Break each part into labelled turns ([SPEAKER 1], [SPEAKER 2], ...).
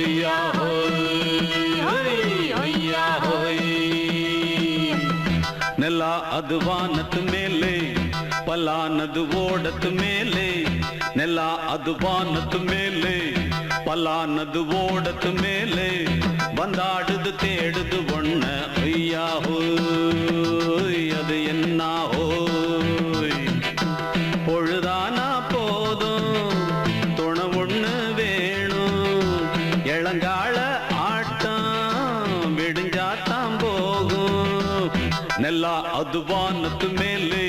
[SPEAKER 1] ஒய்யா ஒய்யா ನೆಲ ಅದು ವಾನದ ಮೇಲೆ ಪಲಾನದು ಓಡದ ಮೇಲೆ ನೆಲ ಅದು ವಾನದ ಮೇಲೆ ಪಲಾನದು ಓಡದ ಮೇಲೆ ಬಂದಾಡುದು தேடுது ஒண்ண ஒய்யா ஹோய் அது என்ன ஹோய் பொழுதானா போதும் துணை ஒண்ணு வேணும் இளங்கால ஆட்டம் விடுஞ்சாத்தான் போகும் ನೆಲ ಅದು ವಾನದ ಮೇಲೆ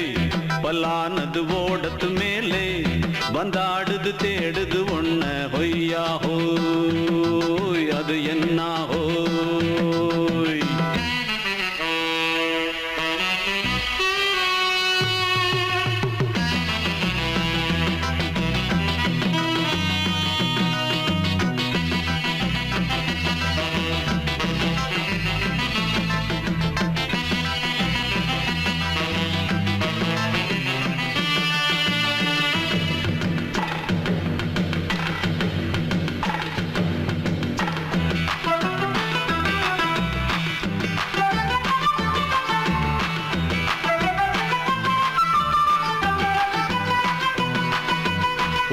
[SPEAKER 1] ಪಲಾನದು ಓಡದ ಮೇಲೆ ಬಂದಾಡುದು தேடுது ஒண்ண ஒய்யா ஹோய் அது என்ன ஹோய்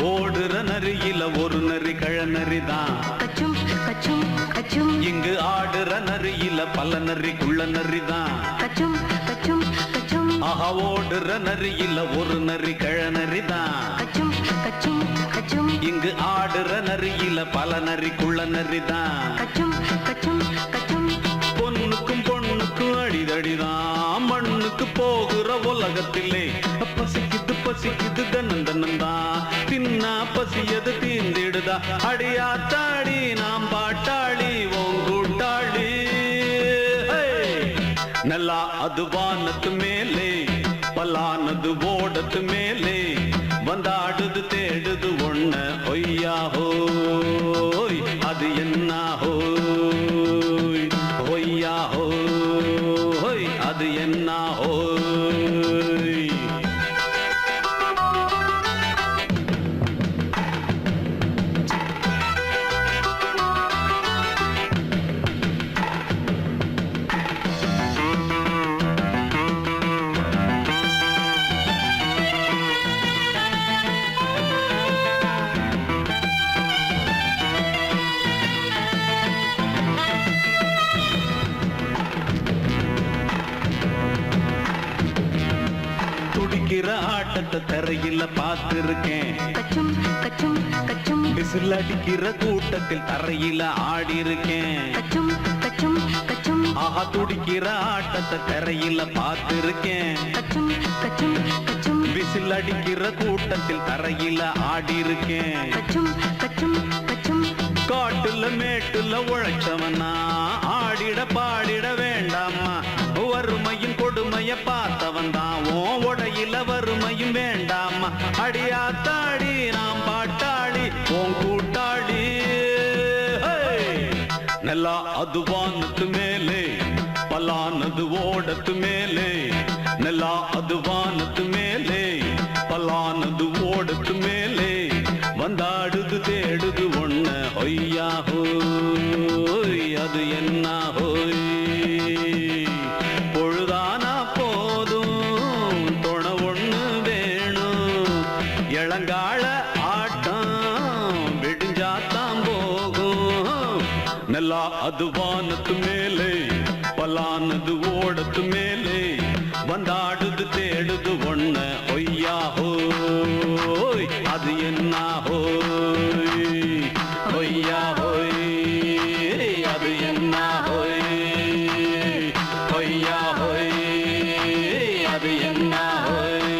[SPEAKER 1] ஓடுற நரியில ஒரு நரி கழநரிதான்
[SPEAKER 2] கச்சும் கச்சும் கச்சும்
[SPEAKER 1] இங்கு ஆடுற நரியில பல நரி குள்ள நரிதான்
[SPEAKER 2] கச்சும் கச்சும் கச்சும்
[SPEAKER 1] ஆஹா ஓடுற நரியில ஒரு நரி கழநரிதான்
[SPEAKER 2] கச்சும் கச்சும் கச்சும்
[SPEAKER 1] இங்கு ஆடுற நரியில பல நரி குள்ள நரிதான்
[SPEAKER 2] கச்சும் கச்சும் கச்சும்
[SPEAKER 1] பொண்ணுக்கும் பொண்ணுக்கும் அடிதடிதான் மண்ணுக்கு போகிற உலகத்திலே பசிக்குது பசிக்குது தன்னந்தனந்தான் தின்னா பசியது தீந்திடுதா அடியாத்தாடி நாம் பாட்டாளி ஓங்கூட்டாளி நல்லா அது வானத்து மேலே பலானது ஓடத்து மேலே வந்தாடுது தேடுது ஒண்ண ஒய்யா ஹோய் அது என்ன ஹோய் ஒய்யா ஹோய் அது என்ன ஹோய் துடிக்கிற ஆட்டத்தை தரையில பார்த்திருக்கேன்
[SPEAKER 2] கச்சும் கச்சும் கச்சும்
[SPEAKER 1] விசில் அடிக்கிற கூட்டத்தில் தரையில ஆடி இருக்கேன்
[SPEAKER 2] கச்சும் கச்சும் கச்சும்
[SPEAKER 1] ஆஹா துடிக்கிற ஆட்டத்தை தரையில பார்த்திருக்கேன்
[SPEAKER 2] கச்சும் கச்சும் கச்சும்
[SPEAKER 1] விசில் அடிக்கிற கூட்டத்தில் தரையில ஆடி இருக்கேன்
[SPEAKER 2] கச்சும் கச்சும் கச்சும்
[SPEAKER 1] காட்டுல மேட்டுல உழைச்சவனா ஆடிட பாடிட வேண்டாமா வறுமையும் கொடுமைய பார்த்தவன் தான் ஓ உடையில வறுமையும் வேண்டாமா அடியாத்தாடி நாம் பாட்டாளி ஓன் கூட்டாளி நல்லா அது வானத்து மேலே பலானது ஓடத்து மேலே நல்லா அது வானத்து மேலே பலானது ஓடத்து மேலே வந்தாடுது தேடுது ஒண்ண ஒய்யா ஹோய் அது என்ன ஹோய் பொழுதானா போதும் துணை ஒண்ணு வேணும் இளங்கால ஆட்டம் விடிஞ்சாத்தான் போகும் நல்லா அது வானத்து மேலே பலானது ஓடத்து மேலே வந்தாடுது தேடுது ஒண்ண ஒய்யா ஹோய் அது என்ன ஹோய் ஒய்யா ஹோய் அது என்ன ஹோய் ஒய்யா ஹோய் அது என்ன ஹோய்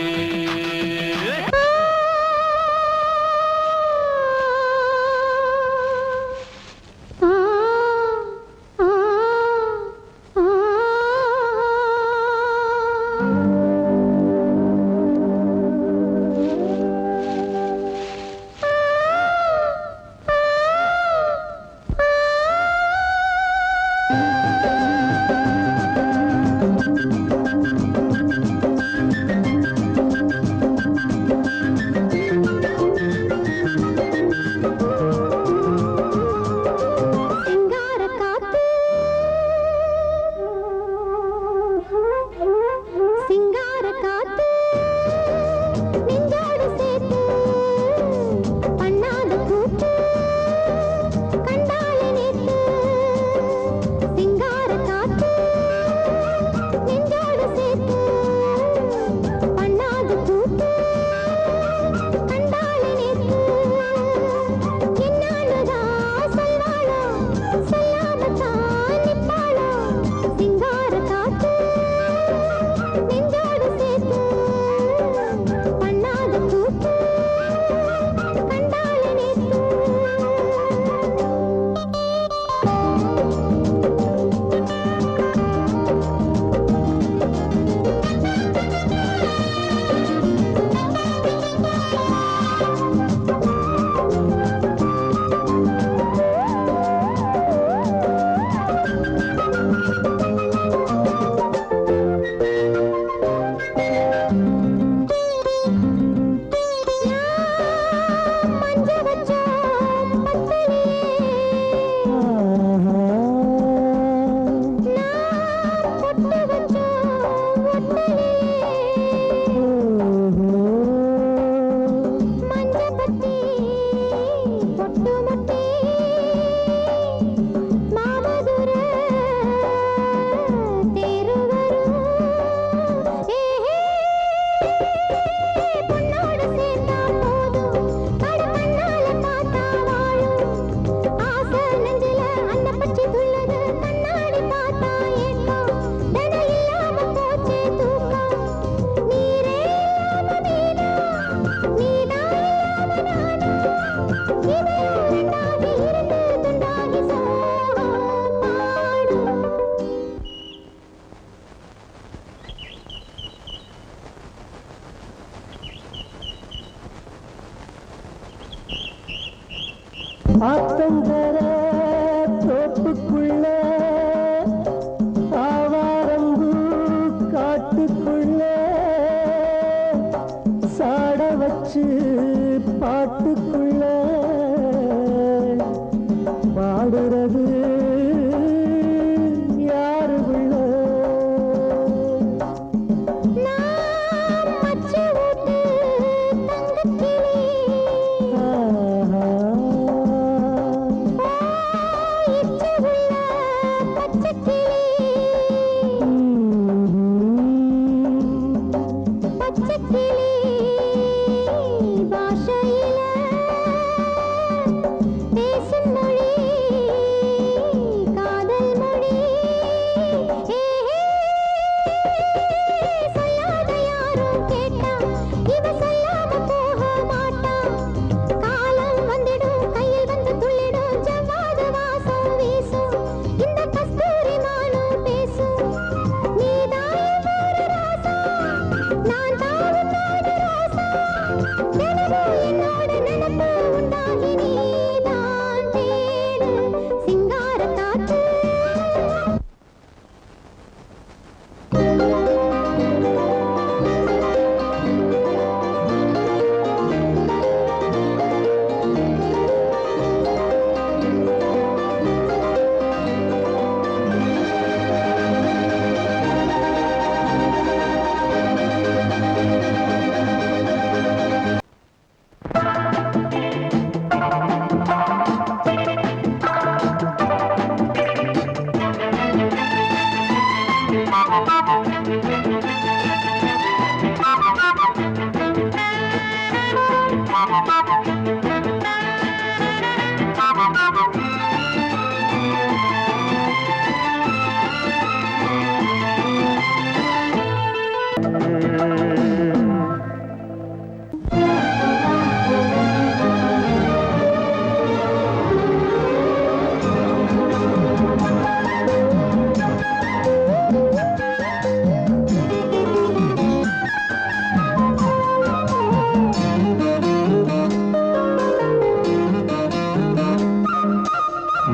[SPEAKER 3] சொன்னது யாரு உள்ள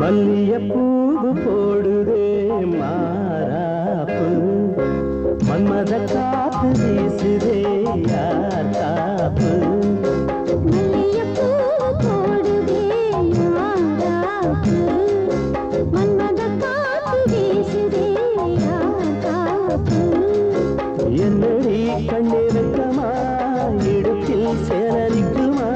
[SPEAKER 3] மல்லியப்பூவு போடுதே மாறாப்பு மன்மத காத்து வீசுதே யார் காப்பு என்னடி கண்ணிருக்கமா இடுப்பில் சேரலிக்குமா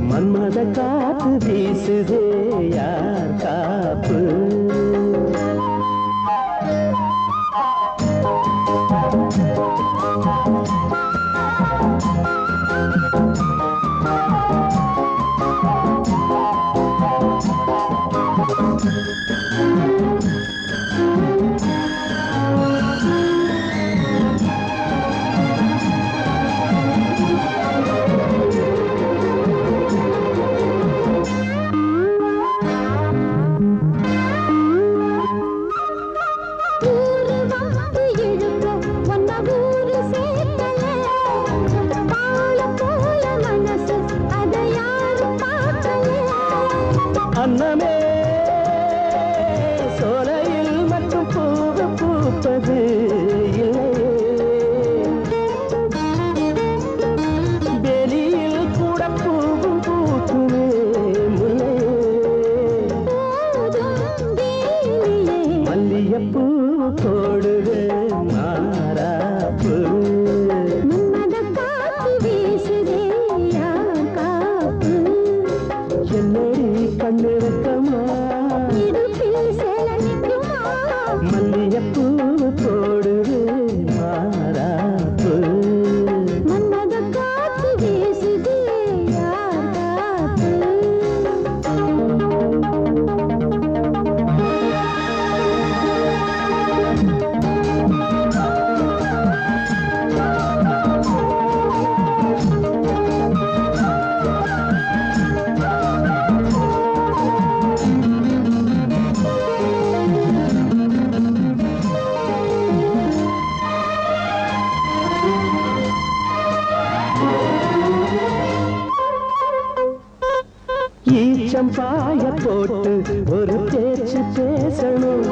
[SPEAKER 3] மன்மத காத்து வீசுதே யார் காப்பு அன்னமே சோலையில் மட்டும் பூவு பூப்பது வெளியில் கூட பூவும் பூக்குமே மல்லியப்பூ போடுது மாறாப்பு என்னடி கண்ணிருக்கமா மல்லியப்பூ போடுது மாறாப்பு ஈச்சம்பாய போட்டு ஒரு பேச்சு பேசணும்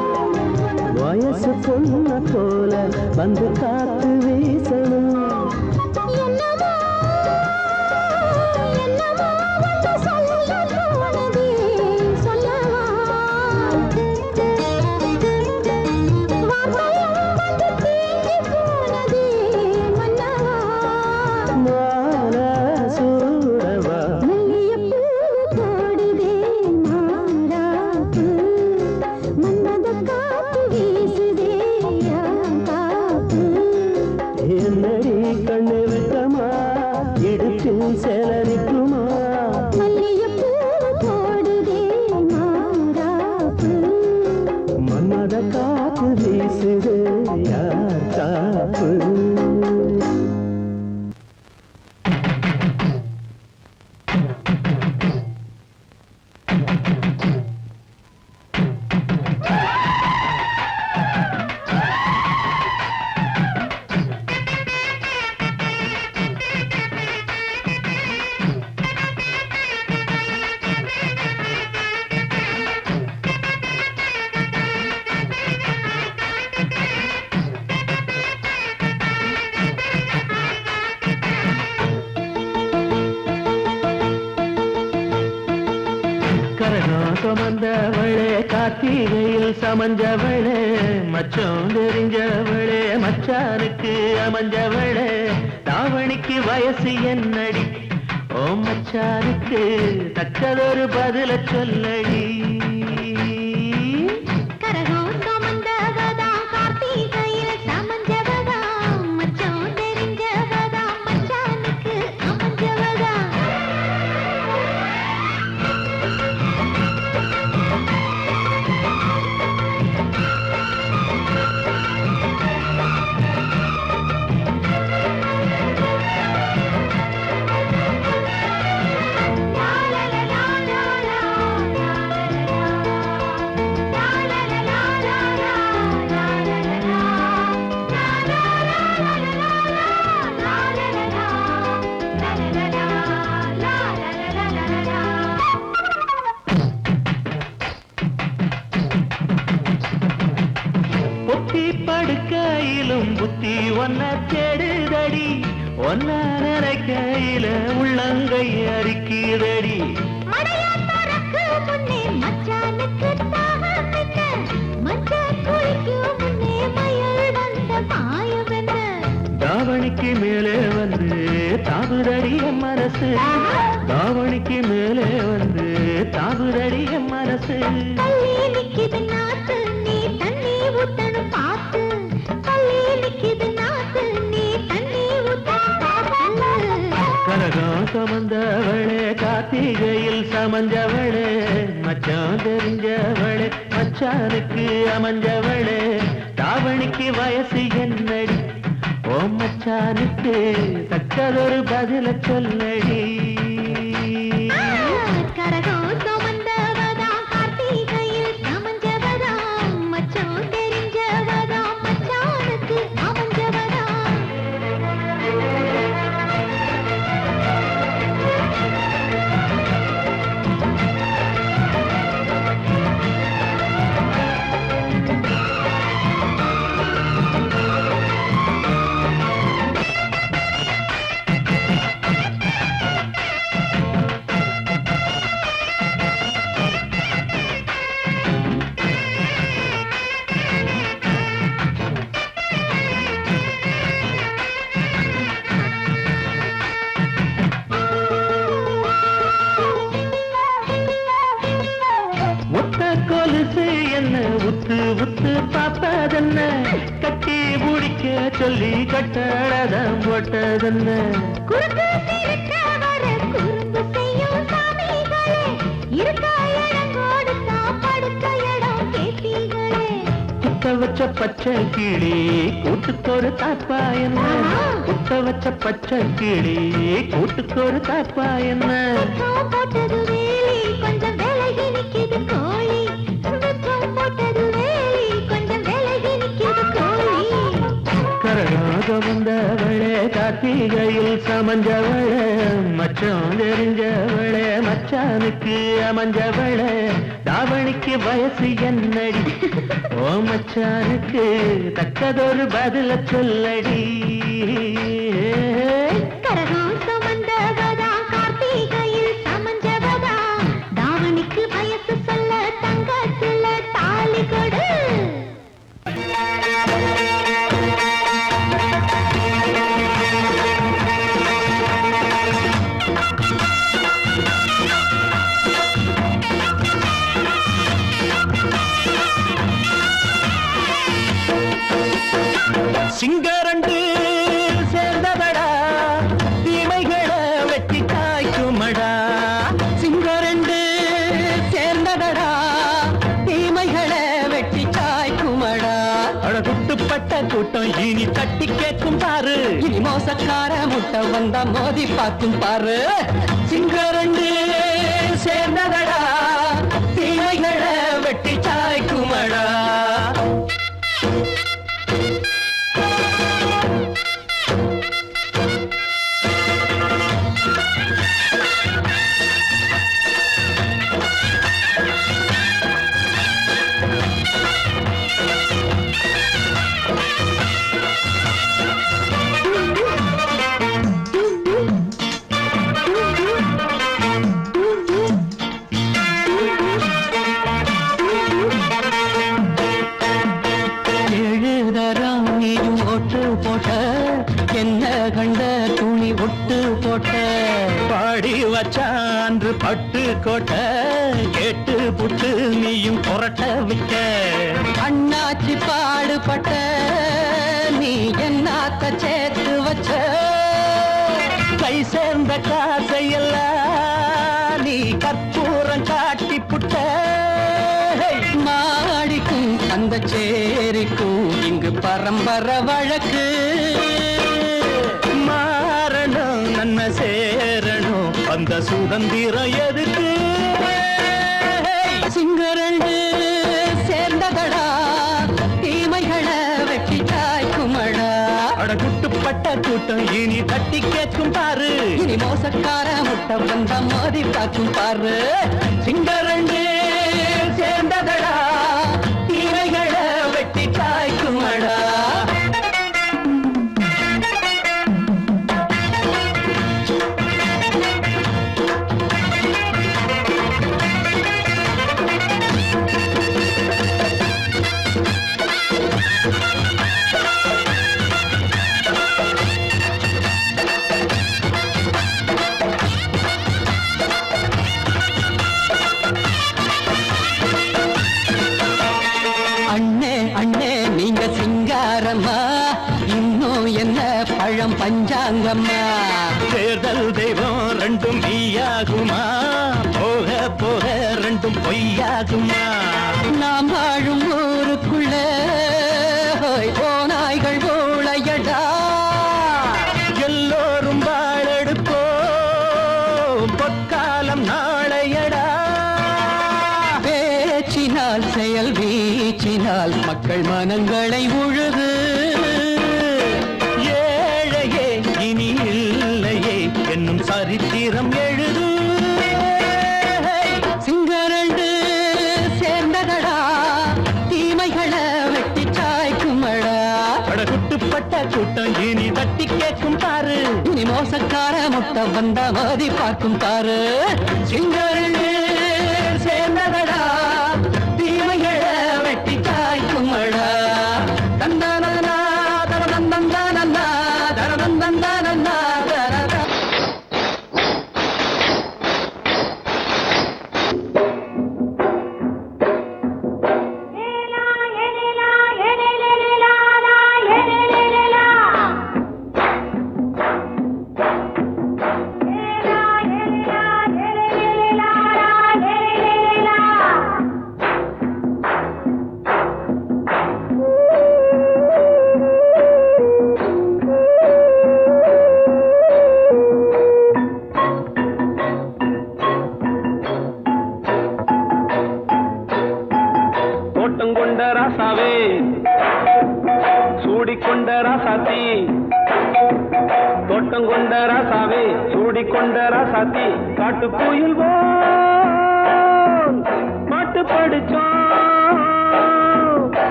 [SPEAKER 3] வயசு பொண்ண போல வந்து காத்து வீசணும் கரகம் சுமந்தவளே கார்த்திகையில் சமஞ்சவளே மச்சம் தெரிஞ்சவளே மச்சானுக்கு அமைஞ்சவளே தாவணிக்கு வயசு என்னடி ஓ மச்சானுக்கு தக்கதொரு பதில சொல்லடி
[SPEAKER 2] கரகம் சுமந்தவதா கார்த்திகையில் சமஞ்சவதா மச்சம் தெரிஞ்சவதா மச்சானுக்கு அமைஞ்சவதா
[SPEAKER 3] பொத்தி படுக்கையிலும் புத்தி ஒன்ன தேடுதடி ஒன்ன நினைக்கையில உள்ளங்கை அரிக்குதடி
[SPEAKER 2] மடையாத்தோருக்கு முன்னே மச்சானுக்கு தாகம் என்ன மச்சான் குளிக்கும் முன்னே மயில் வந்த மாயம் என்ன
[SPEAKER 3] தாவணிக்கு மேலே வந்து தாவுதடிய மனசு தாவணிக்கு மேலே வந்து தாவுதடிய மனசு
[SPEAKER 2] தள்ளி நிக்குது நாத்து நீ தண்ணி ஊத்தணும் பார்த்து தள்ளி நிக்குது நாத்து நீ தண்ணி ஊத்தணும் பார்த்து
[SPEAKER 3] கரகம் சுமந்தவளே கார்த்திகையில் சமஞ்சவளே மச்சான் தெரிஞ்சவளே மச்சானுக்கு அமைஞ்சவளே தாவணிக்கு வயசு என்னடி ஓ மச்சானுக்கு தக்கதொரு பதில சொல்லடி
[SPEAKER 2] கரகம் சுமந்தவதா கார்த்திகையில் சமஞ்சவதா மச்சம் தெரிஞ்சவதா மச்சானுக்கு அமைஞ்சவதா
[SPEAKER 3] ஒத்த கொலுசு என்ன உத்து உத்து பார்ப்பதென்ன கட்டி முடிக்க சொல்லி கட்டழதம் போட்டதென்ன
[SPEAKER 2] குறுக்கு சிறுக்க வர குறும்பு செய்யும் சாமிகளே இருக்க இடம் கொடுத்தா படுக்க இடம் கேட்டீங்களே
[SPEAKER 3] குத்த வச்ச பச்சை கிளி கூட்டுக்கொரு தாப்பா என்ன குத்த வச்ச பச்சை கிளி கூட்டுக்கொரு தாப்பா என்ன
[SPEAKER 2] வெக்கம் போட்டது வேலி கொஞ்சம் விலகி நிக்குது கோழி வெக்கம் போட்டது வேலி கொஞ்சம் விலகி நிக்குது கோழி
[SPEAKER 3] கரகாக வந்தவளே கார்த்திகையில் சமஞ்சவளே மச்சம் தெரிஞ்சவளே மச்சானுக்கு அமைஞ்சவளே தாவணிக்கு வயசு என்னடி ஓ மச்சானுக்கு தக்கதொரு பதில சொல்லடி
[SPEAKER 2] கரகம் சுமந்தவதா கார்த்திகையில் சமஞ்சவதா தாவணிக்கு வயசு சொல்ல தங்கத்துல தாலி கொடு
[SPEAKER 3] சிங்கரண்டு சேர்ந்ததடா தீமைகளை வெட்டி காய்க்குமடா சிங்கரண்டு சேர்ந்ததடா தீமைகளை வெட்டி காய்க்குமடா அழகுட்டுப்பட்ட கூட்டம் இனி தட்டி கேட்கும் பாரு இனி மோசக்கார முட்டை வந்தா மோதி பார்க்கும் பாரு சிங்கரண்டு சேர்ந்ததடா தீமைகளை வெட்டி காய்க்குமடா எப்படி வச்சான்று பட்டு கோட்டை கேட்டு புட்டு நீயும் புரட்ட விட்ட
[SPEAKER 4] அண்ணாச்சி பாடுபட்ட நீ என்னாத்த சேர்த்து வச்ச
[SPEAKER 3] கை சேர்ந்த காசையெல்லாம் நீ கற்பூரம் காட்டி புட்ட
[SPEAKER 4] மாடிக்கும் அந்த சேரிக்கும் இங்கு பரம்பரை வழக்கு
[SPEAKER 3] மாறணும் நன்மை சேரணும் அந்த சுதந்திரம் எதுக்கு
[SPEAKER 4] சிங்கரண்டு சேர்ந்ததடா தீமைகளை வெட்டி காய்க்குமடா
[SPEAKER 3] அடகுட்டுப்பட்ட கூட்டம் இனி தட்டி கேட்கும் பாரு
[SPEAKER 4] இனி மோசக்கார முட்டை வந்த மோதி காக்கும் பாரு
[SPEAKER 3] சிங்கரண்டு சேர்ந்ததடா
[SPEAKER 4] தீமைகளை வெட்டி காய்க்குமடா அண்ணே அண்ணே நீங்க சிங்காரம்மா இன்னும் என்ன பழம் பஞ்சாங்கம்மா
[SPEAKER 3] தேர்தல் தெய்வம் ரெண்டும் நீயாகுமா போக போக ரெண்டும் பொய்யாகுமா
[SPEAKER 4] நாம் வாழும் ஊருக்குள்ள ஓநாய்கள் ஊழையடா
[SPEAKER 3] எல்லோரும் வாழெடுப்போம் பொற்காலம் நாளையடா
[SPEAKER 4] பேச்சினால் செயல் வீச்சினால் மக்கள் மனங்களை உழுது
[SPEAKER 3] ஏழையே இனி இல்லையே என்னும் சரித்திரம் எழுது
[SPEAKER 4] சிங்கரண்டு சேர்ந்ததடா தீமைகளை வெட்டி சாய்க்குமடா
[SPEAKER 3] படகுட்டுப்பட்ட கூட்டம் இனி தட்டி கேட்கும் பாரு
[SPEAKER 4] இனி மோசக்கார முட்டை வந்த மோதி பார்க்கும் பாரு சிங்கரண்டு சேர்ந்ததடா தீமைகளை வெட்டி காய்க்குமடா தந்தானா தரதந்தந்தானா தரதந்தந்தானா தரத
[SPEAKER 1] தோட்டம் கொண்ட ராசாவே சூடிக்கொண்ட ராசாத்தி தோட்டம் கொண்ட ராசாவே சூடிக்கொண்ட ராசாத்தி காட்டு கோயில் பாட்டு படிச்சோம்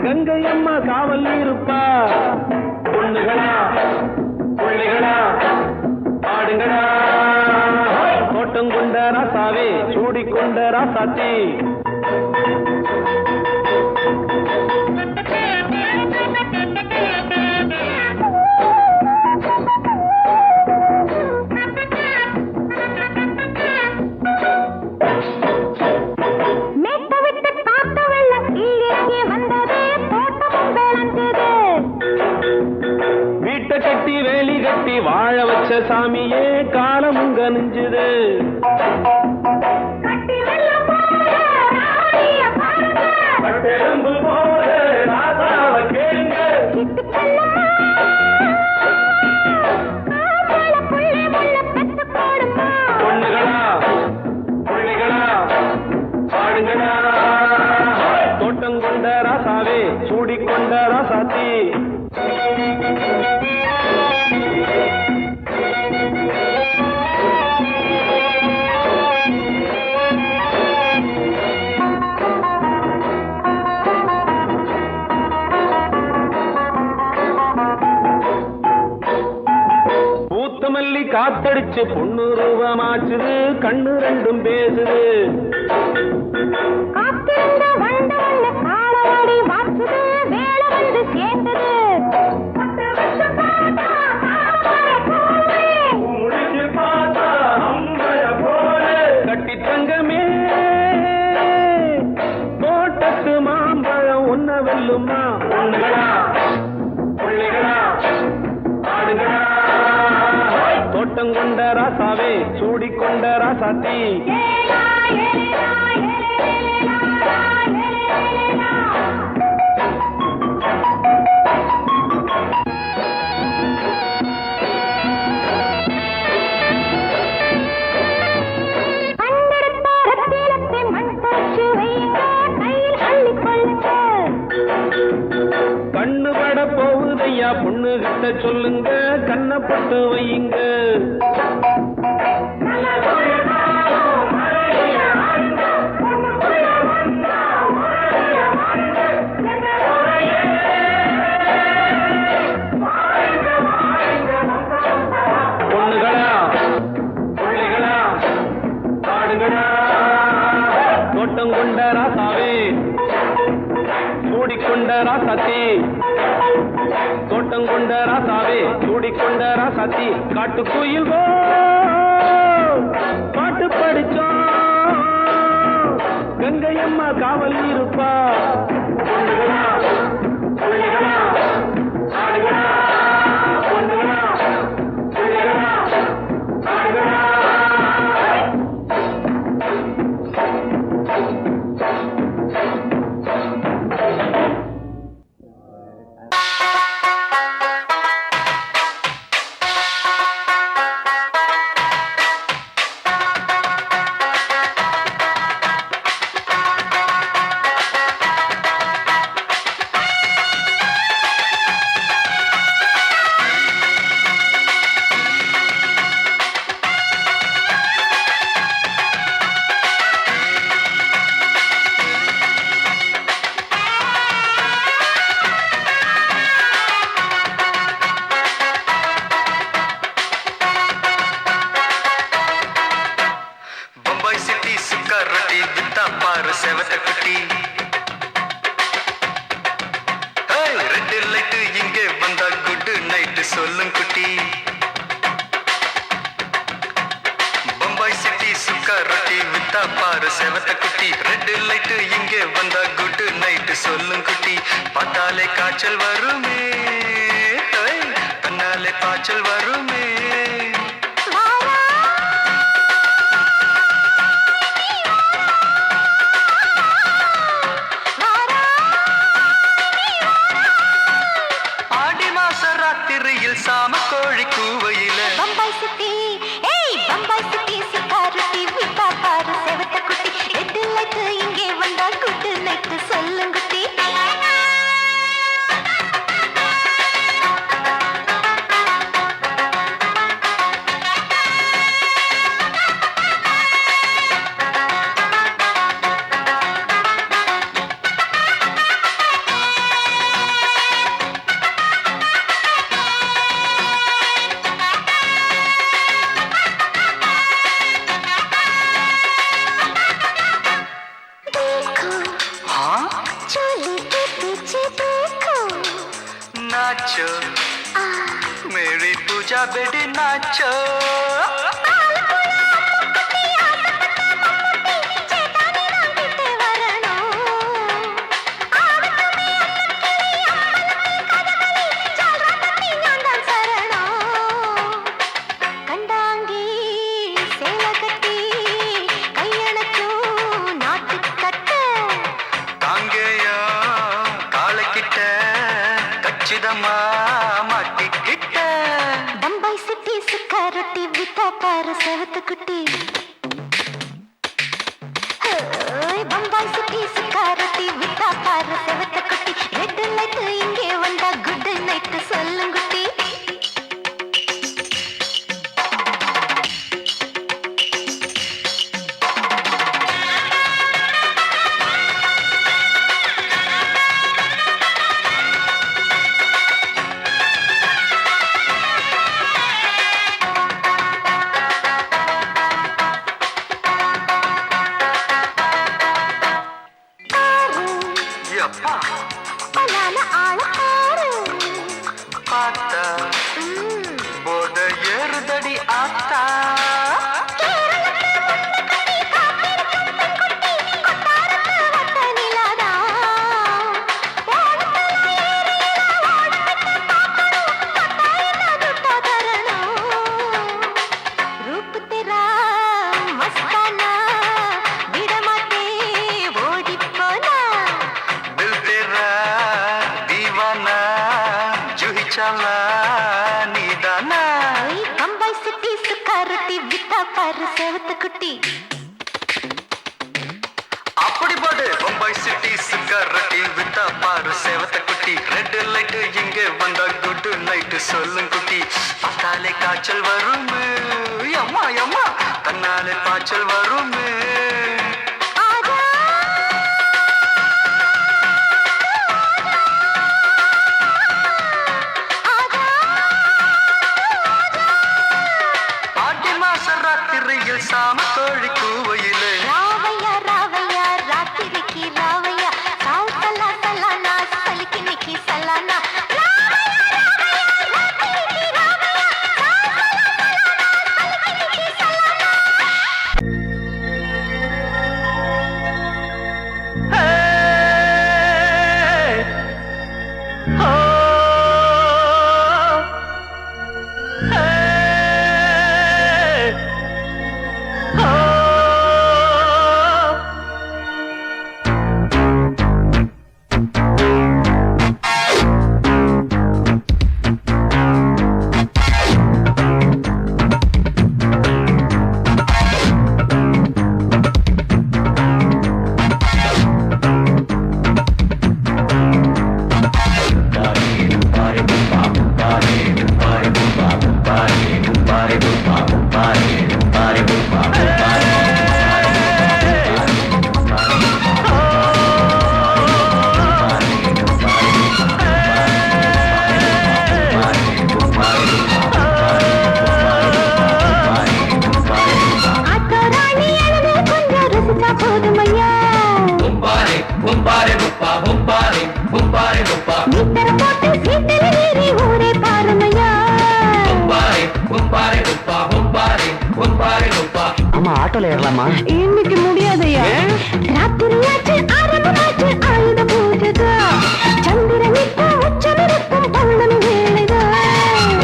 [SPEAKER 1] கங்கை அம்மா காவல் இருப்பா பொண்ணுகளா பிள்ளைகளா ஆடுங்களா தோட்டம் கொண்ட ராசாவே சூடிக்கொண்ட ராசாத்தி
[SPEAKER 2] மேட்டவிட்டு காத்த வெள்ளம் இங்கே வந்தது தோட்டமும் விளைஞ்சது
[SPEAKER 1] வீட்டை கட்டி வேலி கட்டி வாழ வச்ச சாமியே காலமும் கனிஞ்சுது
[SPEAKER 2] கட்டி வெள்ளம் போல ராணிய பாருங்க
[SPEAKER 1] பட்டெலும்பு போல ராசாவை கேளுங்க
[SPEAKER 2] சிட்டு செல்லம்மா காவல புள்ளி முள்ள பெத்து போடுமா
[SPEAKER 1] பொண்ணுகளா பிள்ளைகளா ஆடுங்களா தோட்டம் கொண்ட ராசாவே சூடிக்கொண்ட ராசாத்தி பூத்தமல்லி காத்தடிச்சு பொண்ணு ரூபமாச்சுது கண்ணு ரெண்டும் பேசுது
[SPEAKER 2] காத்திருந்த வண்டு ஒண்ணு காலவாடி வாச்சுது வேலை வந்து சேர்ந்தது 10 வருஷம் பார்த்தா காவல போலே
[SPEAKER 1] முடிச்சு பார்த்தா அம்மா போதுமா பொண்ணுகளா பிள்ளைகளா ஆடுகளா தோட்டம் கொண்ட ராசாவே சூடிக்கொண்ட ராசாத்தி கண்ணு பட போகுதையா பொண்ணு கிட்ட சொல்லுங்க கண்ணப்பட்டு வையுங்க பொண்ணுகளா பிள்ளைகளா ஆடுகளா தோட்டம் கொண்ட ராசாவே சூடிக்கொண்ட ராசாத்தி தோட்டம் கொண்ட ராசாவே சூடிக்கொண்ட ராசாத்தி காட்டுக்குயில் பாட்டு படிச்சோம் கங்கையம்மா காவல் இருப்பா பொண்ணுகளா பிள்ளைகளா ஆடுகளா பொண்ணுகளா பிள்ளைகளா ஆடுகளா
[SPEAKER 5] சொல்லும் குட்டி பம்பாய் சிட்டி சுக்கா ரொட்டி வித்தா பாரு செவத்த குட்டி ரெட் லைட் இங்கே வந்தா குட் நைட் சொல்லும் குட்டி பார்த்தாலே காய்ச்சல் வருமே தன்னாலே காய்ச்சல் வருமே சாம கோழி கூவையில
[SPEAKER 2] பம்பாய் சிட்டி பம்பாய் சிட்டி சிக்காரட்டி விட்டா பாரு செவத்த குட்டி ரெட் லைட் இங்கே வந்தா குட் நைட் சொல்லுங்குட்டி
[SPEAKER 5] नाचो मेरी पूजा बेटी नाचो
[SPEAKER 2] பம்பாய் சிட்டி சிக்காரட்டி விட்டா பாரு செவத்த குட்டி பம்பாய் சிட்டி சிக்காரட்டி விட்டா பாரு செவத்த குட்டி ரெட் லைட் இங்கே வந்தா குட் நைட் சொல்லுங்குட்டி மஸ்தானா விடமாட்டே ஓடிப்போனா
[SPEAKER 5] தில் தேரா தீவானா ஜூஹி சாலா நீதானா
[SPEAKER 2] பம்பாய் சிட்டி சுக்காரத்தி வித்தா பாரு சேவத்து குட்டி
[SPEAKER 5] அப்படி போடு பம்பாய் சிட்டி சுக்கரட்டி வித்தா பாரு சேவத்த குட்டி ரெட் லைட் இங்க வந்தா குட் நைட் சொல்லும் குட்டி பார்த்தாலே காய்ச்சல் வரும் அம்மா அம்மா தன்னாலே பாய்ச்சல் வரும்
[SPEAKER 2] ஆஜா ஆஜா
[SPEAKER 5] ஆடி மாச ராத்திரியில் சாம கோழி கூவையிலே
[SPEAKER 2] ராவையா ராவையா ராத்திரிக்கு ராவையா சாவு சல்லா சல்லானா சலிக்கு நிக்கி சல்லானா
[SPEAKER 3] அம்மா ஆட்டோல ஏறலாமா?
[SPEAKER 2] இன்னைக்கு முடியாதையா ராத்திரியாச்சு ஆரம்பமாச்சு ஆயுத பூஜைதா சந்திரனிக்கு உச்சமிருக்கும் பௌர்ணமி வேளைதா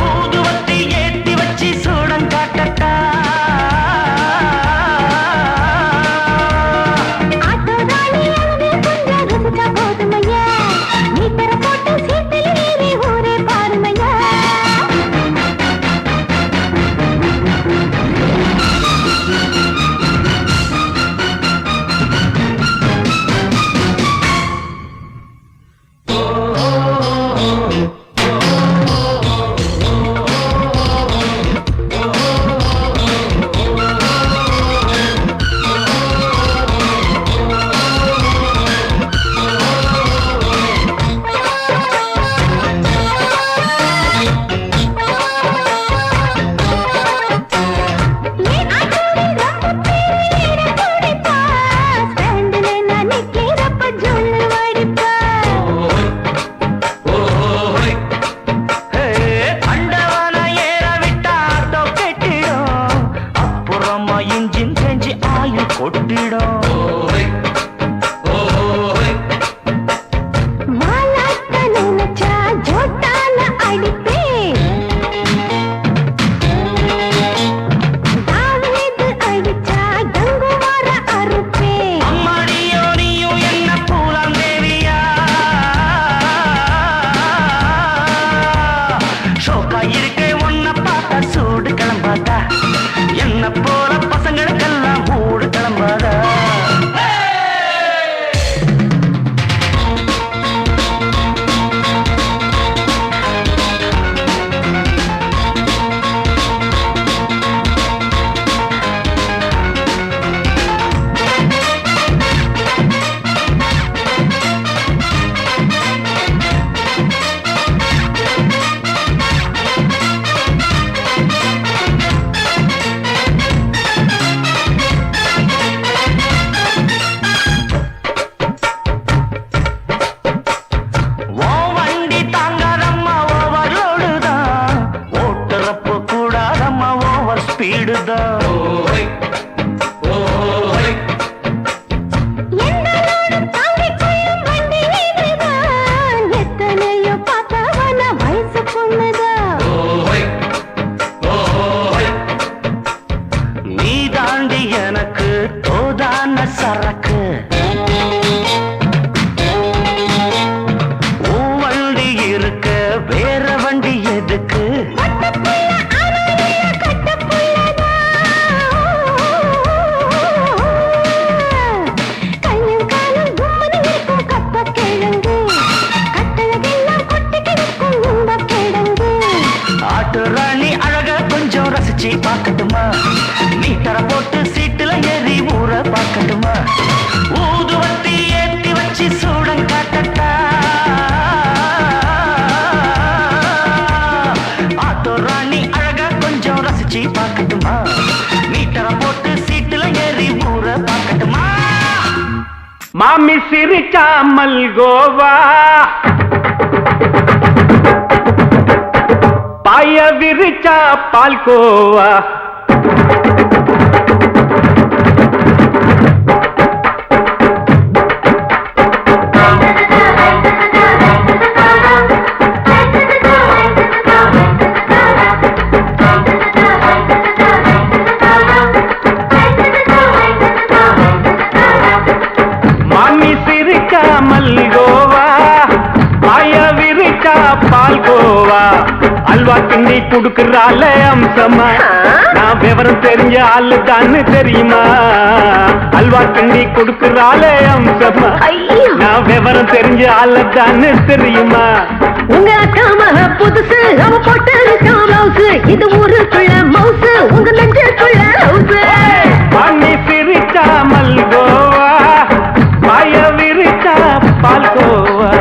[SPEAKER 3] ஊதுவத்தி ஏத்தி வச்சு சூடம் காட்டட்டா
[SPEAKER 2] ஆட்டோதானி அழுது கொஞ்சம் ருசிச்சா போதுமையா மீட்டரை போட்டு சீட்டில் ஏறி ஊரே பாருமையா
[SPEAKER 3] என்ன போல பசங்களுக்கெல்லாம் மூடு கிளம்பாத சரக்கு வண்டி இருக்க வேற வண்டி எதுக்கு ஆட்டு ராணி அழக கொஞ்சம் ரசிச்சு பார்க்கட்டுமா மீட்டர போட்டு சீட்டுல ஏறி ஊற பார்க்கட்டுமா ஊதுவத்தி ஏத்தி வச்சு சூடம் காட்டட்டா ஆட்டு ராணி அழக கொஞ்சம் ரசிச்சு பார்க்கட்டுமா மீட்டர போட்டு சீட்டுல ஏறி ஊற பார்க்கட்டுமா
[SPEAKER 1] மாமி சிரிச்சா மல்கோவா பாய விரிச்சா பால்கோவா மாமி சிரிச்சா மல்கோவா பாய விரிச்சா பால்கோவா அல்வா கிண்டி குடுக்கறால அம்சமா நான் விவரம் தெரிஞ்ச ஆளு தான்னு தெரியுமா அல்வா கிண்டி குடுக்கறால அம்சமா நான் விவரம் தெரிஞ்ச ஆளு தான்னு தெரியுமா
[SPEAKER 2] உங்க அக்கா மக புதுசு அவ போட்டு பிளவுஸ் இது ஊருக்குள்ள மவுசு உங்க நெஞ்சுக்குள்ள ஹவுஸ்
[SPEAKER 1] மாமி சிரிச்சா மல்கோவா பாய விரிச்சா பால்கோவா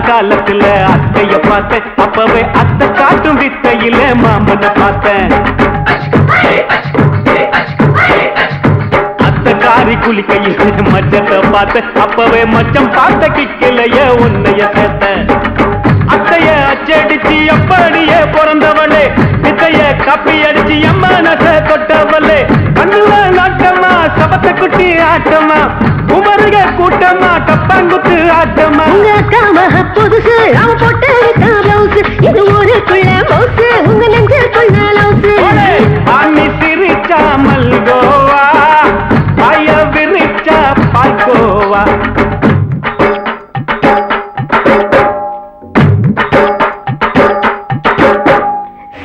[SPEAKER 1] காலத்துல அத்தைய பார்த்தேன் அப்பவே அத்தை காட்டும் வித்தையில மாமனை பார்த்தேன் அத்தை காரி குளிக்கையில மச்சத்தை பார்த்தேன் அப்பவே மச்சம் பார்த்த கிக்கலைய உன்னைய சேர்த்த அத்தைய அச்சடிச்சு அப்படியே பிறந்தவளே வித்தைய காப்பி அடிச்சு எம்மனச தொட்டவளே கண்ணுல நாட்டமா சபத்தை குட்டி ஆட்டமா உமருக கூட்டமா கப்பாங்குத்து ஆட்டமா
[SPEAKER 2] உங்க அக்கா மக புதுசு அவ போட்டு பிளவுஸ் இது ஊருக்குள்ள மவுசு உங்க நெஞ்சுக்குள்ள லவுஸ்
[SPEAKER 1] மாமி சிரிச்சா மல்கோவா பாய விரிச்சா பால்கோவா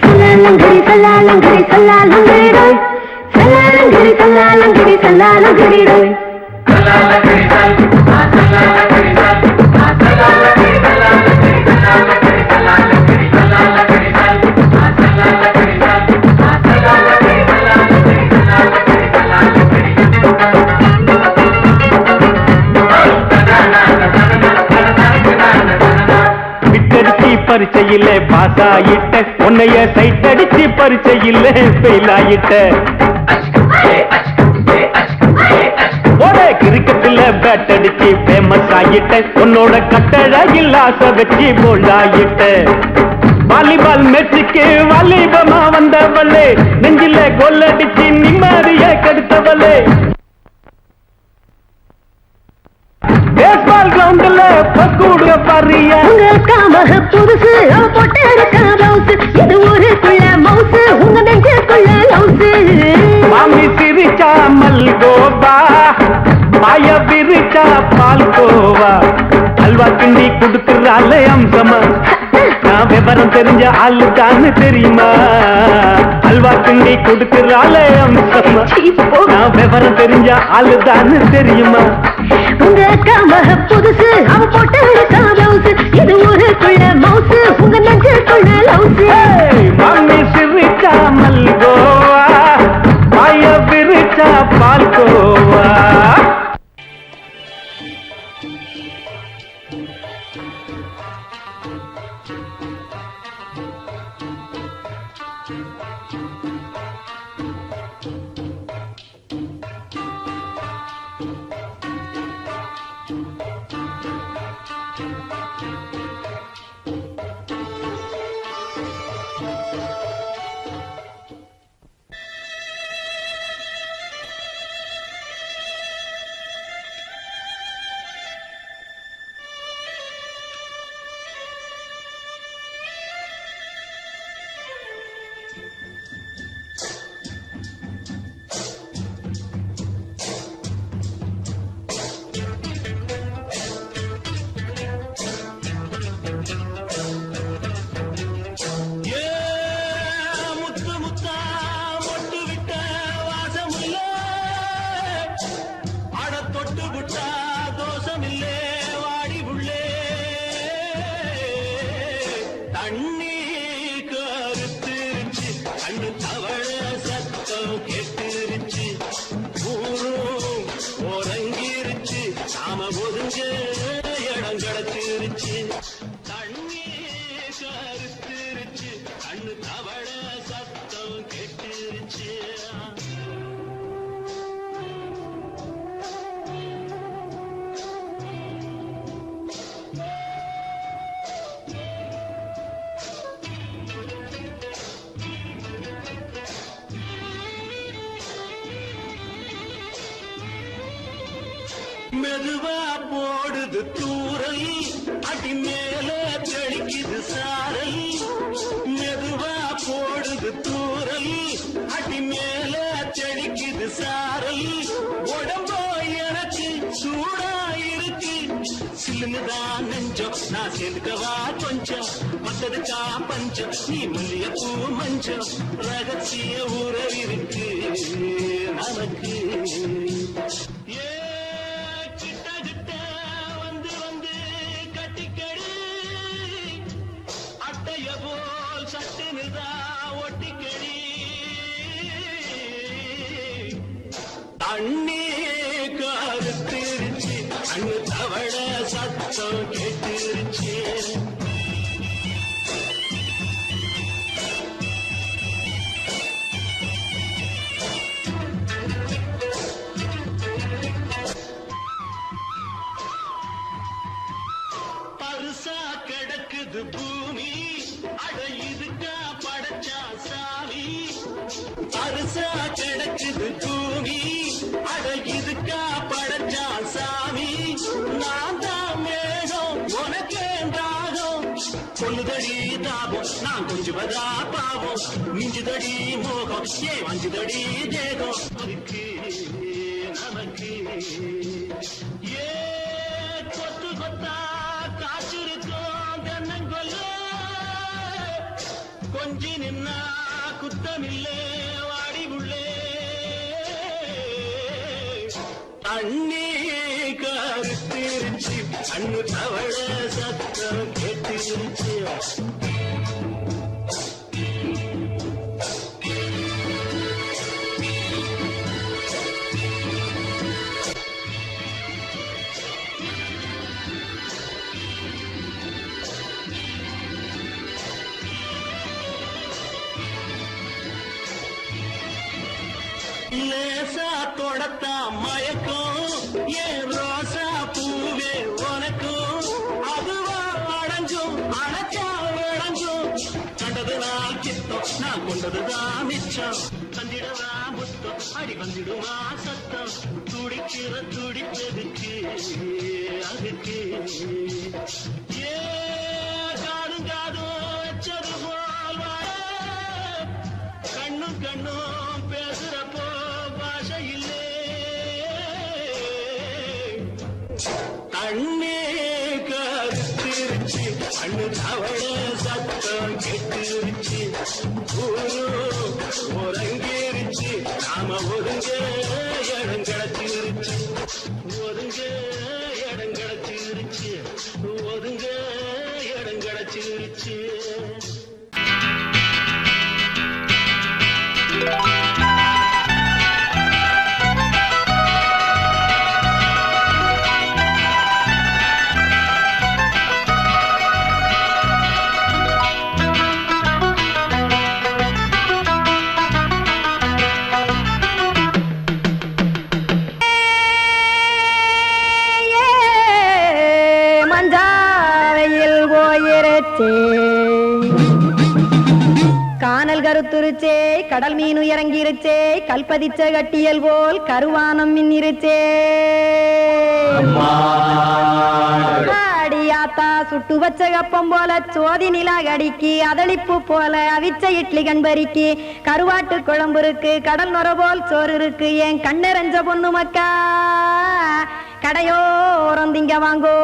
[SPEAKER 2] சல்லாலங்கடி சல்லாலங்கடி சல்லாலங்கடி சல்லாலங்கடி சல்லாலங்கடி
[SPEAKER 1] பரிச்சையில பாஸ் ஆயிட்ட உன்னைய சைட் அடிச்சு பரிச்சையில ஃபெயில் ஆயிட்ட ஒரே கிரிக்கெட்ல பேட் அடிச்சு ஃபேமஸ் ஆயிட்ட உன்னோட கட்டழகில் ஆசை வச்சு போல்ட் ஆயிட்ட வாலிபால் மேட்சுக்கு வாலிபமா வந்தவளே நெஞ்சில கோல் அடிச்சு நிம்மதிய கெடுத்தவளே பேஸ்பால் கிரவுண்ட்ல பக்கூடுக பாரியா
[SPEAKER 2] உங்க அக்கா மக புதுசு அவ போட்டு பிளவுஸ் இது ஊருக்குள்ள மவுசு உங்க நெஞ்சுக்குள்ள லவுஸ்
[SPEAKER 1] மாமி சிரிச்சா மல்கோவா பாய விரிச்சா பால்கோவா அல்வா கிண்டி குடுக்கறால அம்சமா நான் விவரம் தெரிஞ்ச ஆளு தான்னு தெரியுமா அல்வா கிண்டி குடுக்கறால அம்சமா நான் விவரம் தெரிஞ்ச ஆளு தான்னு தெரியுமா
[SPEAKER 2] உங்க அக்கா மக புதுசு அவ போட்டு பிளவுஸ் இது ஊருக்குள்ள மவுசு உங்க நெஞ்சுக்குள்ள லவுஸ்
[SPEAKER 1] மாமி சிரிச்சா மல்கோவா பாய விரிச்சா பால்கோவா
[SPEAKER 3] மெதுவா போடுது தூரல் அடி மேல தெளிக்குது சாரல் மெதுவா போடுது தூரல் அடி மேல தெளிக்குது சாரல் உடம்போ எனக்கு சூடா இருக்கு சில்லுதான் நெஞ்சம் நான் சேர்ந்துக்கவா கொஞ்சம் மத்ததுக்கா பஞ்சம் நீ மல்லிய பூ மஞ்சம் ரகசிய உறவிருக்கு நமக்கு அண்ணே கருத்திருச்சு அண்ணு தவள சத்தம் கேட்டுருச்சு பருசா கிடக்குது பூமி அட இதுக்கா படைச்சா சாமி பருசா கிடக்குது பூமி அட இதுக்கா படைச்சா சாமி நான் தான் மேகம் உனக்கே தாகம் சொல்லுதடி தாபம் நான் கொஞ்சுவதா பாவம் மிஞ்சுதடி மோகம் ஏ வஞ்சுதடி தேகம் அதுக்கு நமக்கு ஏ கொத்து கொத்தா காற்றிருக்கும் தென்னங்கொல்ல கொஞ்சி நின்னா குத்தமில்லே வாடி உள்ளே அண்ணே கருத்திருச்சு அண்ணு தவள சத்தம் கேட்டிருச்சு லேசா தொடத்தா மயக்கம் ஏன் ரோசா பூவே உனக்கும் அதுவா அடைஞ்சும் அடைச்சா விளைஞ்சும் கண்டது நான் கித்தம் நான் கொண்டதுதான் மிச்சம் தந்திடவா முத்தம் அடி வந்திடுமா சத்தம் துடிக்கிற துடிப்பதுக்கு அதுக்கு ஏ காதும் காதும் வச்சது போல் வாழ கண்ணும் கண்ணும் பேசுறப்போ பாஷை இல்லே அண்ணே கருத்திருச்சு அண்ணு தவள சத்தம் கெட்டிருச்சு ஒருங்கிருச்சு நாம ஒருங்க இடம் கிடச்சிருச்சு ஒருங்க இடம் கிடச்சிருச்சு ஒருங்க இடம் கிடச்சிருச்சு
[SPEAKER 6] வச்சே கானல் கருத்துருச்சே கடல் மீன் இறங்கிருச்சே கல்பதிச்ச கட்டியல் போல் கருவானம் மின்னிருச்சே அடியாத்தா சுட்டு வச்ச கப்பம் போல சோதி நிலா கடிக்கு அதளிப்பு போல அவிச்ச இட்லி கண்பறிக்கு கருவாட்டு குழம்பு இருக்கு கடல் நுர போல் சோறு இருக்கு என் கண்ணெரஞ்ச பொண்ணு மக்கா கடையோரம் திங்க வாங்கோ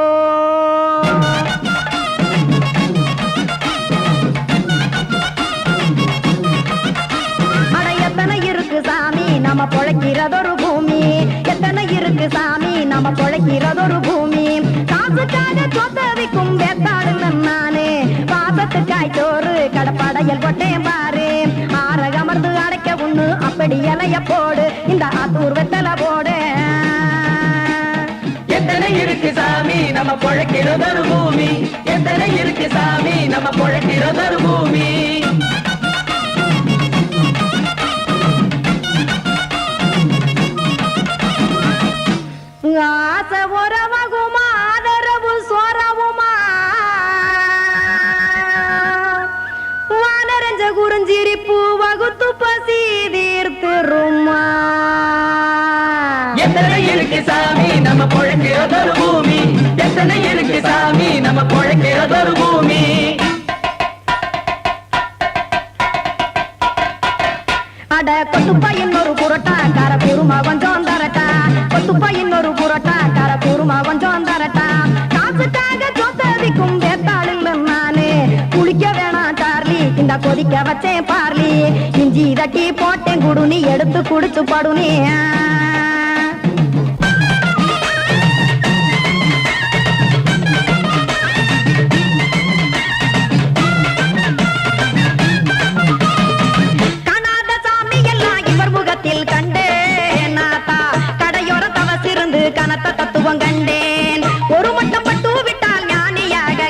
[SPEAKER 6] சாமி நம்ம பொழைக்கிறதொரு பூமி எத்தனை இருக்கு சாமி நம்ம பொழைக்கிறதொரு பூமி காசுக்காக சொத்தவிக்கும் வேத்தாடு நானே பாசத்துக்காய் சோறு கடப்படையல் போட்டேன் பாரு ஆற அமர்ந்து அடைக்க ஒண்ணு அப்படி இலைய போடு இந்த ஆத்தூர் வெத்தலை போடு
[SPEAKER 4] எத்தனை இருக்கு சாமி நம்ம பொழைக்கிறதொரு பூமி எத்தனை இருக்கு சாமி நம்ம பொழைக்கிறதொரு பூமி
[SPEAKER 6] ஆசை உறவகுமா ஆதரவு சோறவுமா வானரஞ்ச குறிஞ்சிரிப்பு வகுத்து பசி தீர்த்துருமா
[SPEAKER 4] எத்தனை இருக்கு சாமி நம்ம பொழைக்கிறதொரு பூமி எத்தனை இருக்கு சாமி நம்ம பொழைக்கிறதொரு பூமி
[SPEAKER 6] அட கொத்துப்பா இன்னொரு புரோட்டா கார பெருமா கொஞ்சம் தரட்டா கொத்துப்பா இன்னொரு புரோட்டா கார பெருமா கொஞ்சம் தரட்டா காசுக்காக சொத்ததிக்கும் வேத்தாளில் நானே குளிக்க வேணாம் சார்லி இந்த கொதிக்க வச்சேன் பார்லி இஞ்சி தட்டி போட்டேன் குடுனி எடுத்து குடிச்சு படுனி கனத்த தத்துவம் கண்டேன் ஒரு மட்டம் பட்டு விட்டால் ஞானியாக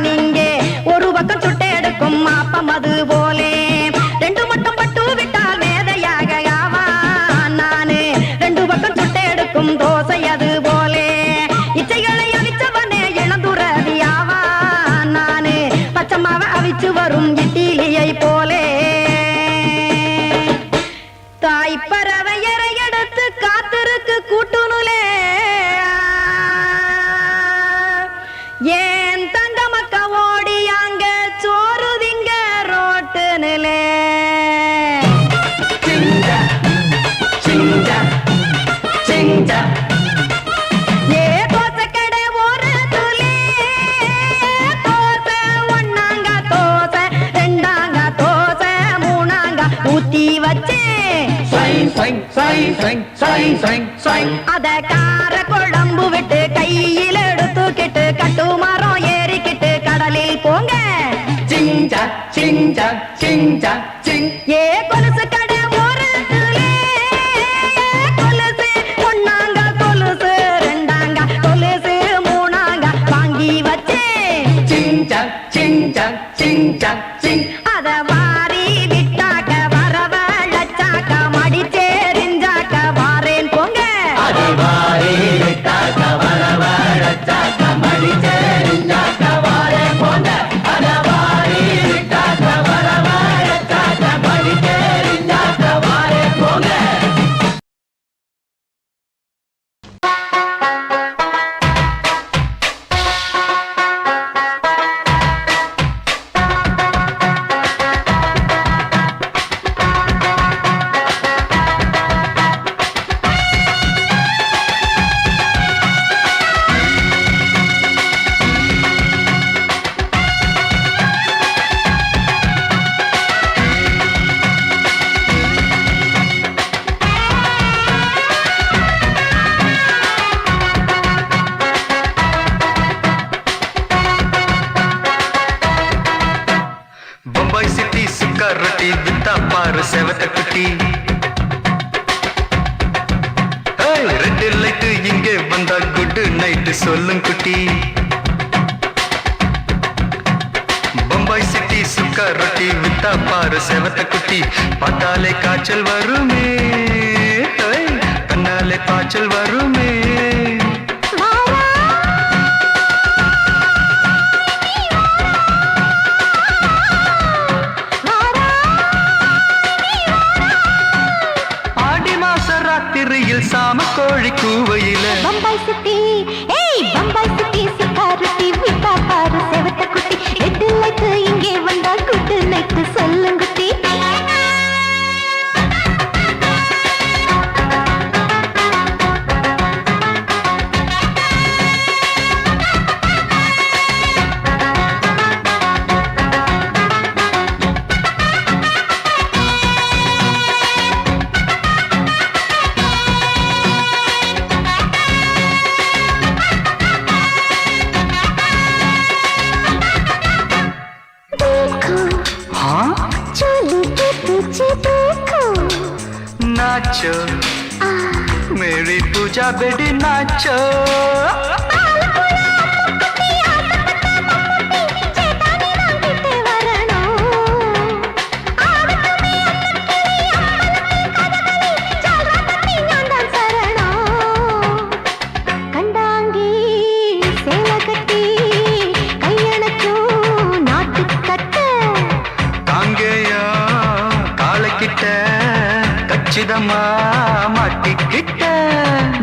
[SPEAKER 6] நீங்கே ஒரு பக்கம் சுட்டு எடுக்கும் மாப்பம் அது போலே ரெண்டு மட்டம் பட்டு விட்டால் மேதையாக நானு ரெண்டு பக்கம் சுட்டு எடுக்கும் தோசை அது போலே இச்சைகளை அவிச்சவனே இளந்துறவியாவா நானு பச்சமாவ அவிச்சு வரும் இட்டிலியை போலே தாய்ப்பறவையரை எடுத்து காத்திருக்கு கூட்டுனுலே ஏன் தங்க மக்க ஓடி அங்க சோறுதிங்க ரோட்டு நிலே ஏ தோசை கடை ஒரு துளி தோசை ஒன்னாங்க தோசை ரெண்டாங்க தோசை மூணாங்க ஊத்தி வச்சே அத கார குழம்பு விட்டு கையில் எடுத்துக்கிட்டு கட்டு மரம் ஏறிக்கிட்டு கடலில் போங்க ஏ கொலுசு கடை ஓரத்திலே கொலுசு ஒன்னாங்க கொலுசு ரெண்டாங்க கொலுசு மூணாங்க வாங்கி வச்சே அத வாரி விட்டாக்க வரவழைச்சாக்க மடிச்சேரிஞ்சாக்க வாரேன் போங்க
[SPEAKER 5] செவத்த குட்டி ரெட் லைட் இங்கே வந்தா குட் நைட் சொல்லும் குட்டி பம்பாய் சிட்டி சுக்கா ரொட்டி வித்தா பாரு செவத்த குட்டி பார்த்தாலே காய்ச்சல் வருமே கண்ணாலே காய்ச்சல் வருமே
[SPEAKER 2] பம்பாய் சிட்டி ஏய் பம்பாய் சிட்டி சிக்காரட்டி விட்டா பாரு செவத்த குட்டி ரெட்டு லைட்டு இங்கே வந்தா குட்டு நைட்டு சொல்லுங்குட்டி
[SPEAKER 5] नाचो मेरी पूजा बेटी नाचो மாட்டிக்கிட்ட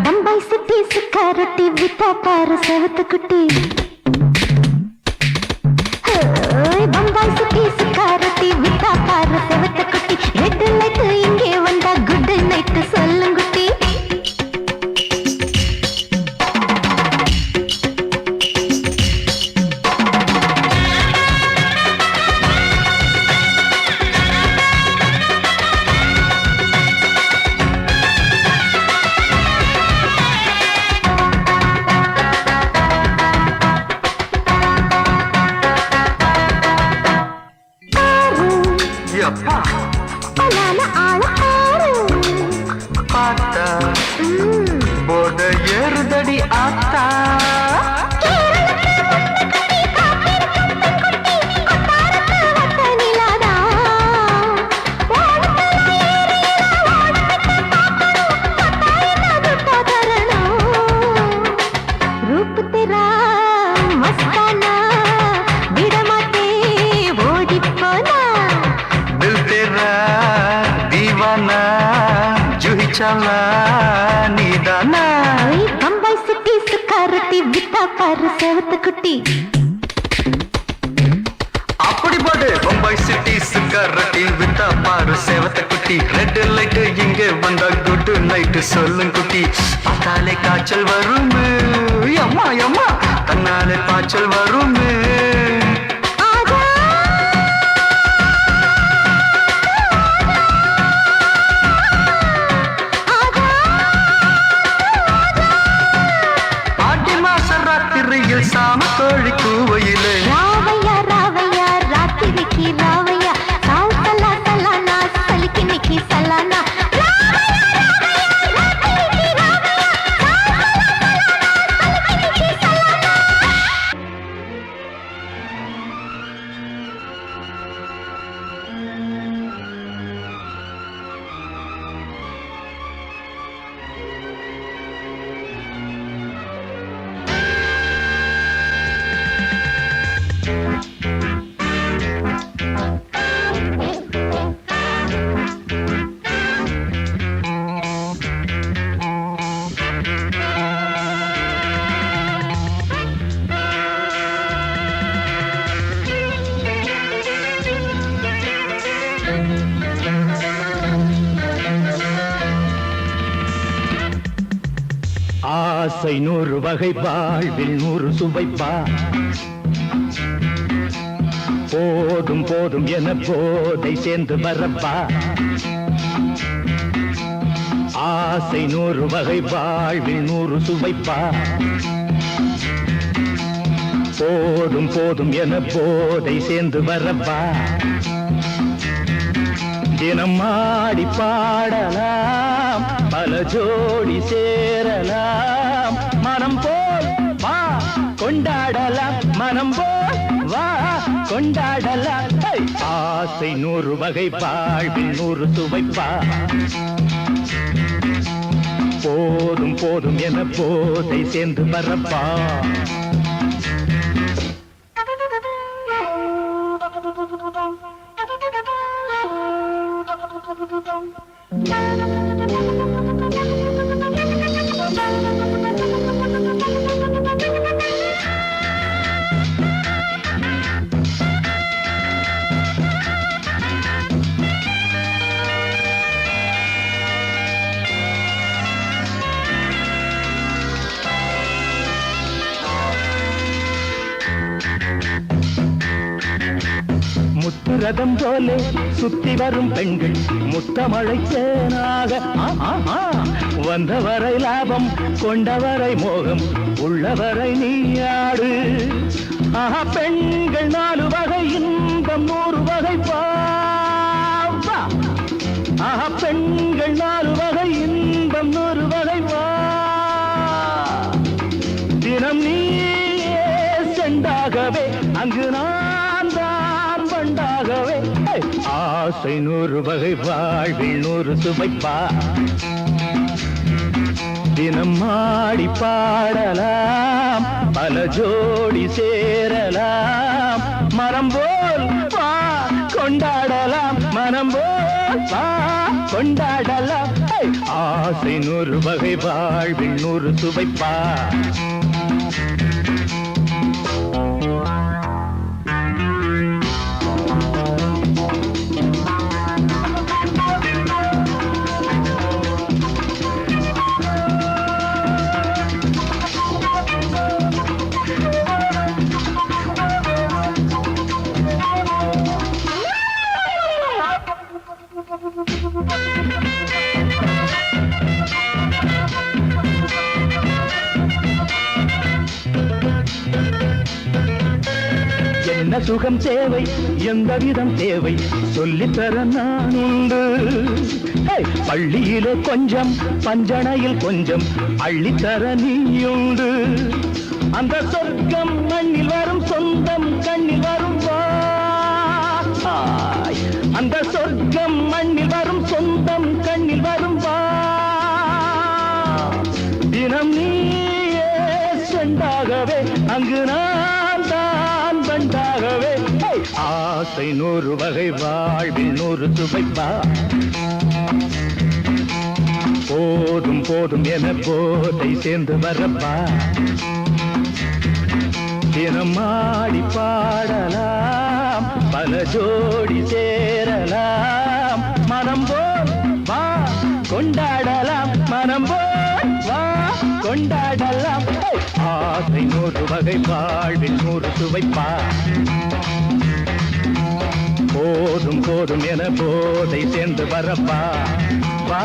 [SPEAKER 2] பம்பாய் சிட்டி சிக்காரட்டி விட்டா பாரு செவத்து குட்டி பம்பாய் சிட்டி சிக்காரட்டி விட்டா பாரு செவத்து குட்டி ரெட்டு லைட்டு இங்கே வந்தா குட் நைட்டு சொல்லுங்குட்டி
[SPEAKER 5] பார்த்தா போட ஏறுதடி ஆத்தா
[SPEAKER 2] रूप तेरा मस्ताना बिड़माते ओडी पोना
[SPEAKER 5] दिल तेरा दीवाना जूही चला नीदाना
[SPEAKER 2] बम्बई सिटी सिकारटी विटा पार सेवत कुटी
[SPEAKER 5] அப்படி போடு பம்பாய் சிட்டி சிக்காரட்டி விட்டா பாரு சேவத்த குட்டி ரெட் லைட் இங்கே வந்தா குட் நைட் சொல்லும் குட்டி பார்த்தாலே காய்ச்சல் வரும் அம்மா அம்மா தன்னாலே பாய்ச்சல் வரும் ஆடி மாச ராத்திரியில் சாம கோழி கூவையிலே
[SPEAKER 2] ராவையா ராவையா ராத்திரிக்கு ராவையா சால் சலா சலானா சலிக்கு நிக்கி சலானா
[SPEAKER 3] ஆசை 100 வகை வாழ்வில் 100 சுவைப்பா போதும் போதும் என போதை சேர்ந்து வரப்பா ஆசை 100 வகை வாழ்வில் 100 சுவைப்பா போதும் போதும் என போதை சேர்ந்து வரப்பா தினம் ஆடி பாடலாம் பல ஜோடி சேரலாம் மனம் போல் வா கொண்டாடலாம் மனம் போல் வா கொண்டாடலாம் ஆசை 100 வகை வாழ்வில் 100 சுவைப்பா போதும் போதும் என போதை சேர்ந்து வரப்பா
[SPEAKER 2] Thank you.
[SPEAKER 3] ரதம் போலே சுத்தி வரும் பெண்கள் முத்தமழை தேனாக வந்தவரை லாபம் கொண்டவரை மோகம் உள்ளவரை நீயாடு ஆஹா பெண்கள் 4 வகை இன்பம் 100 வகை பாவா ஆஹா பெண்கள் 4 வகை இன்பம் 100 வகை வா தினம் நீயே செண்டாகவே அங்கு நான் தான் வண்டாகவே ஆசை 100 வகை வாழ்வில் 100 சுவைப்பா தினம் ஆடி பாடலாம் பல ஜோடி சேரலாம் மரம் போல் வா கொண்டாடலாம் மனம் போல் வா கொண்டாடலாம் ஆசை 100 வகை வாழ்வில் 100 சுவைப்பா என்ன சுகம் தேவை எந்த விதம் தேவை சொல்லித்தர நான் உண்டு பள்ளியிலே கொஞ்சம் பஞ்சணையில் கொஞ்சம் அள்ளித்தர நீயுண்டு அந்த சொர்க்கம் மண்ணில் வரும் சொந்தம் கண்ணில் வரும் வாய் அந்த சொர்க்கம் மண்ணில் வரும் சொந்தம் கண்ணில் வரும் வா தினம் நீயே செண்டாகவே அங்கு நான் தான் பண்டாகவே ஆசை 100 வகை வாழ்வில் 100 சுவைப்பா போதும் போதும் என போதை சேர்ந்து வரப்பா தினம் ஆடி பாடலாம் பல ஜோடி சேரலாம் மனம் போல் வா கொண்டாடலாம் மனம் போல் வா கொண்டாடலாம் ஆசை 100 வகை வாழ்வில் 100 சுவைப்பா போதும் போதும் என போதை சேர்ந்து வரப்பா வா